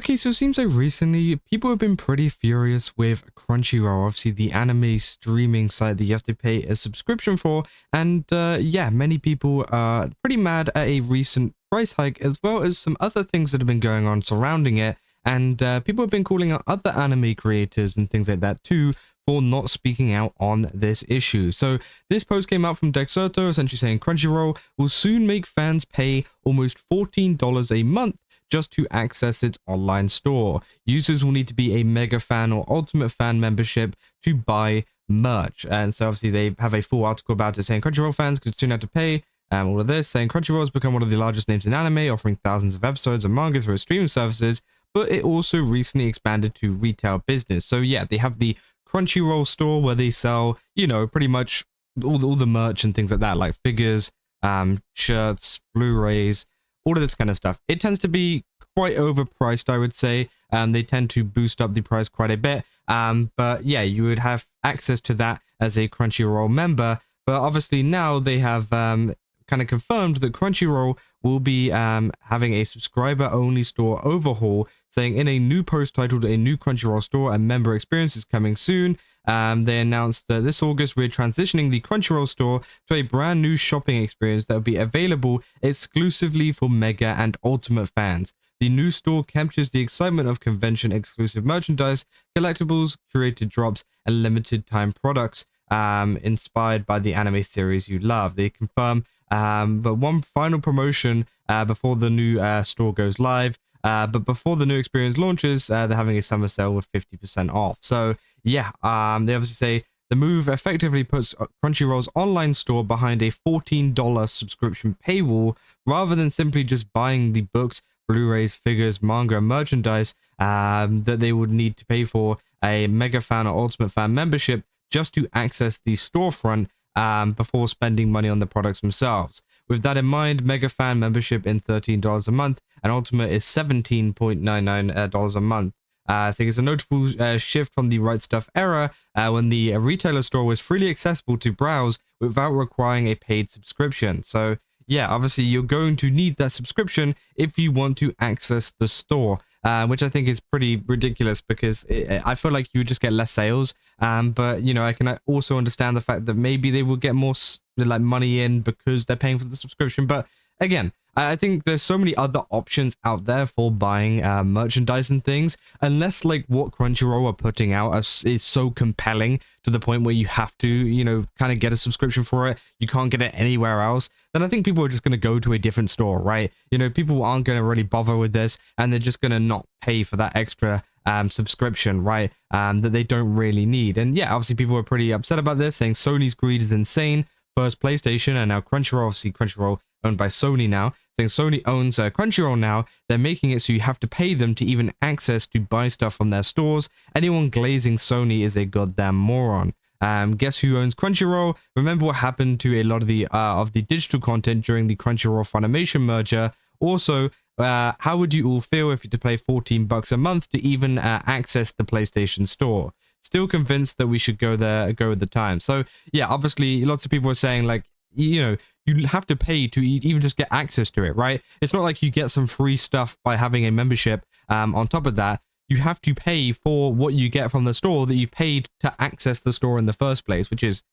Okay, so it seems like recently people have been pretty furious with Crunchyroll, obviously the anime streaming site that you have to pay a subscription for. And yeah, many people are pretty mad at a recent price hike, as well as some other things that have been going on surrounding it. And people have been calling out other anime creators and things like that too for not speaking out on this issue. So this post came out from Dexerto, essentially saying Crunchyroll will soon make fans pay almost $14 a month just to access its online store. Users will need to be a mega fan or ultimate fan membership to buy merch. And so obviously they have a full article about it saying Crunchyroll fans could soon have to pay all of this, saying Crunchyroll has become one of the largest names in anime, offering thousands of episodes of manga through its streaming services, but it also recently expanded to retail business. So yeah, they have the Crunchyroll store where they sell, you know, pretty much all the merch and things like that, like figures, shirts, Blu-rays, all of this kind of stuff. It tends to be quite overpriced, I would say. They tend to boost up the price quite a bit. But yeah, you would have access to that as a Crunchyroll member. But obviously now they have kind of confirmed that Crunchyroll will be having a subscriber-only store overhaul, saying in a new post titled "A New Crunchyroll Store and Member Experience is Coming Soon." They announced that this August we're transitioning the Crunchyroll store to a brand new shopping experience that will be available exclusively for Mega and Ultimate fans. The new store captures the excitement of convention-exclusive merchandise, collectibles, curated drops, and limited-time products inspired by the anime series you love. They confirm that one final promotion before the new store goes live. But before the new experience launches, they're having a summer sale with 50% off. So yeah, they obviously say the move effectively puts Crunchyroll's online store behind a $14 subscription paywall, rather than simply just buying the books, Blu-rays, figures, manga, and merchandise that they would need to pay for a Mega Fan or Ultimate Fan membership just to access the storefront before spending money on the products themselves. With that in mind, Mega Fan membership in $13 a month, and Ultimate is $17.99 a month. I think it's a notable shift from the Right Stuff era when the retailer store was freely accessible to browse without requiring a paid subscription. So yeah, obviously you're going to need that subscription if you want to access the store, which I think is pretty ridiculous because I feel like you would just get less sales. But you know, I can also understand the fact that maybe they will get more like money in because they're paying for the subscription. But again, I think there's so many other options out there for buying merchandise and things, unless like what Crunchyroll are putting out is so compelling to the point where you have to, you know, kind of get a subscription for it. You can't get it anywhere else. Then I think people are just going to go to a different store, right? You know, people aren't going to really bother with this, and they're just going to not pay for that extra subscription, right? That they don't really need. And yeah, obviously people are pretty upset about this, saying Sony's greed is insane. First PlayStation, and now Crunchyroll, obviously Crunchyroll owned by Sony now, saying Sony owns Crunchyroll now. They're making it so you have to pay them to even access to buy stuff from their stores. Anyone glazing Sony is a goddamn moron. Guess who owns Crunchyroll? Remember what happened to a lot of the digital content during the Crunchyroll Funimation merger. Also, how would you all feel if you had to pay $14 a month to even access the PlayStation Store? Still convinced that we should go with the time. So yeah, obviously lots of people are saying, like, you know, you have to pay to even just get access to it, right? It's not like you get some free stuff by having a membership. On top of that, you have to pay for what you get from the store that you paid to access the store in the first place, which is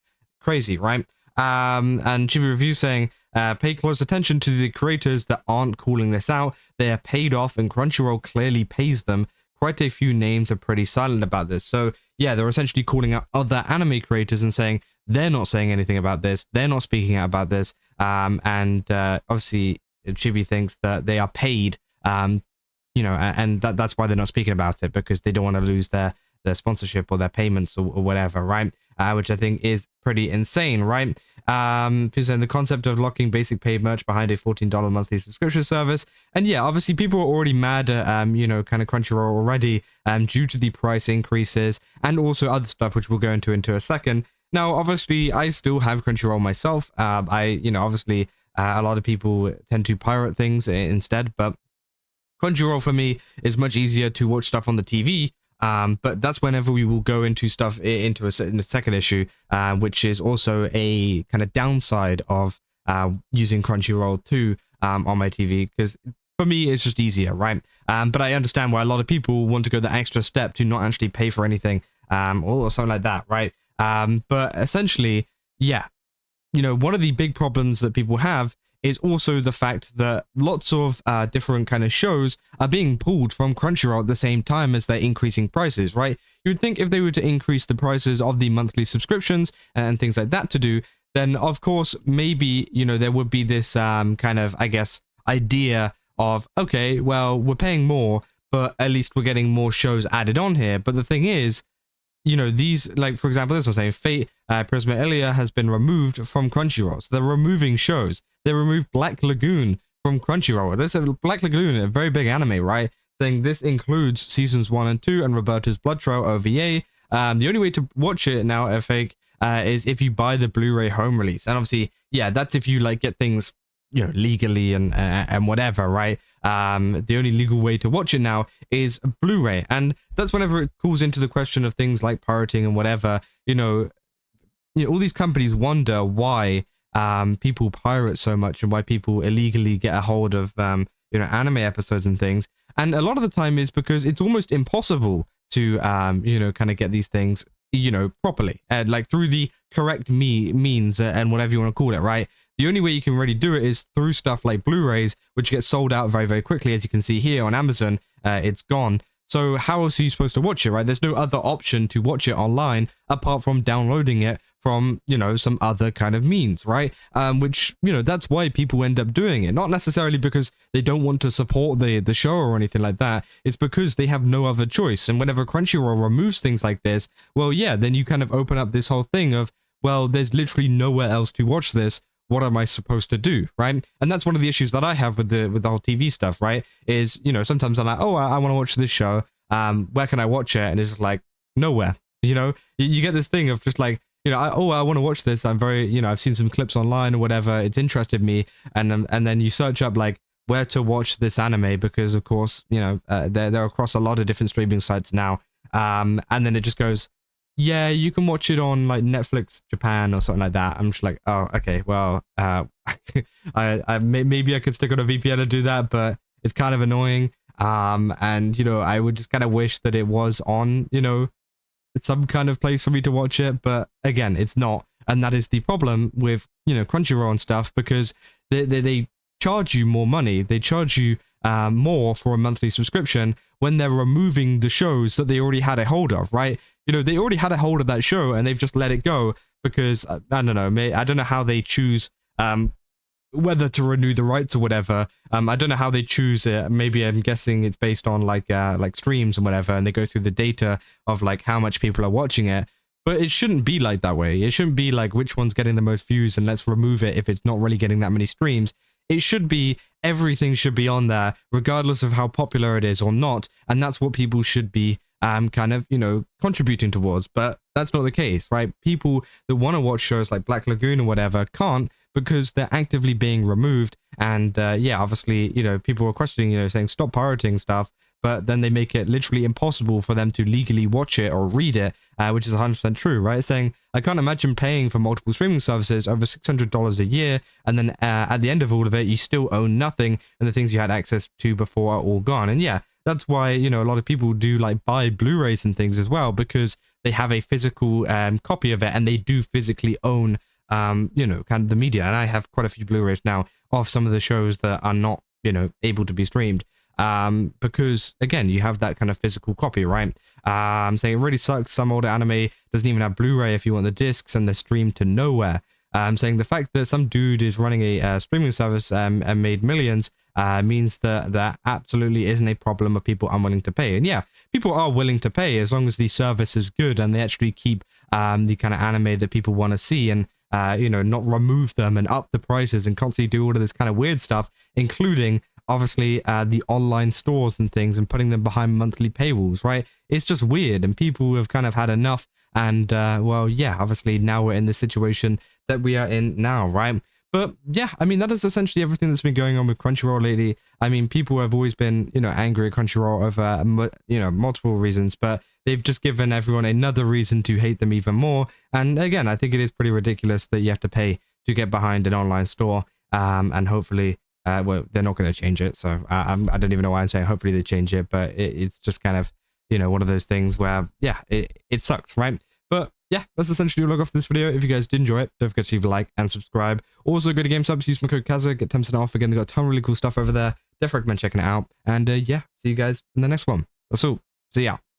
crazy, right? And Chibi Review saying, pay close attention to the creators that aren't calling this out. They are paid off and Crunchyroll clearly pays them. Quite a few names are pretty silent about this. So yeah, they're essentially calling out other anime creators and saying they're not saying anything about this. They're not speaking out about this. And obviously Chibi thinks that they are paid, you know, and that's why they're not speaking about it, because they don't want to lose their sponsorship or their payments or whatever, right? Which I think is pretty insane, right? People saying the concept of locking basic paid merch behind a $14 monthly subscription service. And yeah, obviously people are already mad at, you know, kind of Crunchyroll already, due to the price increases and also other stuff, which we'll go into a second. Now, obviously, I still have Crunchyroll myself. You know, obviously, a lot of people tend to pirate things instead, but Crunchyroll for me is much easier to watch stuff on the TV. But that's whenever we will go into stuff in the second issue, which is also a kind of downside of using Crunchyroll too on my TV, because for me, it's just easier, right? But I understand why a lot of people want to go the extra step to not actually pay for anything, or something like that, right? But essentially, yeah, one of the big problems that people have is also the fact that lots of different kind of shows are being pulled from Crunchyroll at the same time as they're increasing prices, right? You would think if they were to increase the prices of the monthly subscriptions and things like that to do, then of course, maybe, there would be this kind of, I guess, idea of, okay, well, we're paying more, but at least we're getting more shows added on here. But the thing is, these, like, for example, this was saying Fate Prisma Ilia has been removed from Crunchyroll. So they're removing shows. They removed Black Lagoon from Crunchyroll. This Black Lagoon, a very big anime, right? Saying this includes seasons 1 and 2 and Roberta's Blood Trail OVA. The only way to watch it now, I think, is if you buy the Blu-ray home release. And obviously, yeah, that's if you like get things, legally and whatever, right? The only legal way to watch it now is Blu-ray, and that's whenever it calls into the question of things like pirating and whatever. All these companies wonder why people pirate so much and why people illegally get a hold of anime episodes and things. And a lot of the time is because it's almost impossible to kind of get these things properly, like through the correct means and whatever you want to call it, right? The only way you can really do it is through stuff like Blu-rays, which get sold out very, very quickly. As you can see here on Amazon, it's gone. So how else are you supposed to watch it, right? There's no other option to watch it online apart from downloading it from, some other kind of means, right? Which, that's why people end up doing it. Not necessarily because they don't want to support the show or anything like that. It's because they have no other choice. And whenever Crunchyroll removes things like this, well, yeah, then you kind of open up this whole thing of, well, there's literally nowhere else to watch this. What am I supposed to do, right? And that's one of the issues that I have with the whole TV stuff, right? Is, sometimes I'm like, oh, I want to watch this show. Where can I watch it? And it's like, nowhere. You get this thing of just like, I want to watch this. I'm very, I've seen some clips online or whatever. It's interested me. And then you search up like where to watch this anime because, of course, they're across a lot of different streaming sites now. And then it just goes, yeah, you can watch it on like Netflix Japan or something like that. I'm just like, oh, okay, well, maybe I could stick on a VPN and do that, but it's kind of annoying. And I would just kind of wish that it was on, some kind of place for me to watch it, but again, it's not, and that is the problem with Crunchyroll and stuff, because they charge you more money. They charge you more for a monthly subscription when they're removing the shows that they already had a hold of, right? They already had a hold of that show and they've just let it go because, I don't know, I don't know how they choose whether to renew the rights or whatever. I don't know how they choose it. Maybe I'm guessing it's based on like streams and whatever, and they go through the data of like how much people are watching it. But it shouldn't be like that way. It shouldn't be like which one's getting the most views and let's remove it if it's not really getting that many streams. It should be, everything should be on there, regardless of how popular it is or not. And that's what people should be kind of, contributing towards. But that's not the case, right? People that want to watch shows like Black Lagoon or whatever can't because they're actively being removed. And yeah, obviously, people are questioning, saying stop pirating stuff. But then they make it literally impossible for them to legally watch it or read it, which is 100% true, right? Saying, I can't imagine paying for multiple streaming services over $600 a year, and then at the end of all of it, you still own nothing, and the things you had access to before are all gone. And yeah, that's why, a lot of people do like buy Blu-rays and things as well, because they have a physical copy of it, and they do physically own, kind of the media. And I have quite a few Blu-rays now of some of the shows that are not, able to be streamed. Because again, you have that kind of physical copy, right? Saying it really sucks. Some older anime doesn't even have Blu-ray if you want the discs, and they're streamed to nowhere. Saying the fact that some dude is running a streaming service and made millions means that there absolutely isn't a problem of people unwilling to pay. And yeah, people are willing to pay as long as the service is good and they actually keep the kind of anime that people want to see, and not remove them and up the prices and constantly do all of this kind of weird stuff, including obviously the online stores and things, and putting them behind monthly paywalls, right? It's just weird, and people have kind of had enough. And well, yeah, obviously now we're in the situation that we are in now, right? But yeah, I mean, that is essentially everything that's been going on with Crunchyroll lately. I mean, people have always been, angry at Crunchyroll over, multiple reasons, but they've just given everyone another reason to hate them even more. And again, I think it is pretty ridiculous that you have to pay to get behind an online store. And hopefully, Well, they're not going to change it, so I don't even know why I'm saying hopefully they change it, but it's just kind of, you know, one of those things where, yeah, it sucks, right? But yeah, that's essentially log off this video. If you guys did enjoy it, don't forget to leave a like and subscribe. Also, go to GameSubs, use my code Kazza, get 10% off. Again, they've got a ton of really cool stuff over there. Definitely recommend checking it out. And yeah, see you guys in the next one. That's all. See ya.